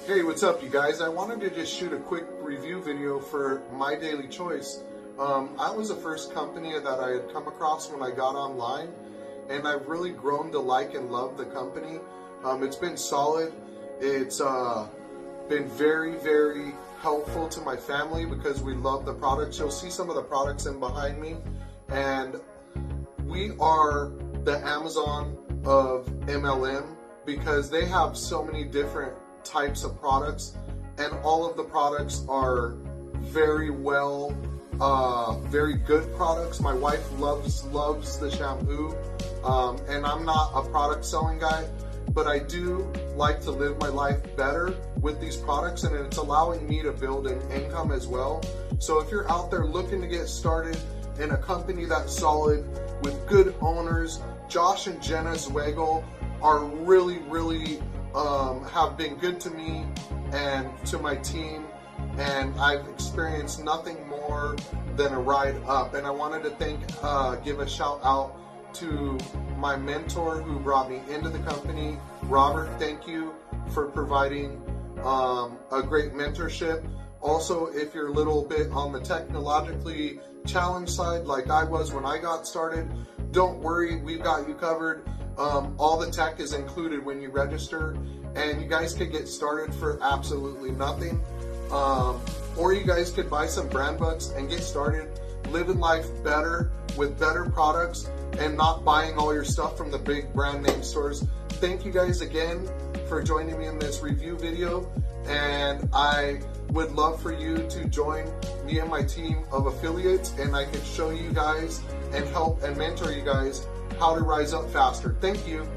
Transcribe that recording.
Hey, what's up, you guys? I wanted to just shoot a quick review video for My Daily Choice. I was the first company that I had come across when I got online, and I've really grown to like and love the company. It's been solid. It's been very, very helpful to my family because we love the products. You'll see some of the products in behind me, and we are the Amazon of MLM because they have so many different types of products, and all of the products are very well, very good products. My wife loves the shampoo, and I'm not a product selling guy, but I do like to live my life better with these products, and it's allowing me to build an income as well. So if you're out there looking to get started in a company that's solid with good owners, Josh and Jenna Zwegel are really have been good to me and to my team, and I've experienced nothing more than a ride up. And I wanted to give a shout out to my mentor who brought me into the company. Robert, thank you for providing a great mentorship. Also, if you're a little bit on the technologically challenged side like I was when I got started, don't worry, we've got you covered. All the tech is included when you register, and you guys could get started for absolutely nothing. Or you guys could buy some brand books and get started living life better with better products and not buying all your stuff from the big brand name stores. Thank you guys again for joining me in this review video, and I would love for you to join me and my team of affiliates, and I can show you guys and help and mentor you guys how to rise up faster. Thank you.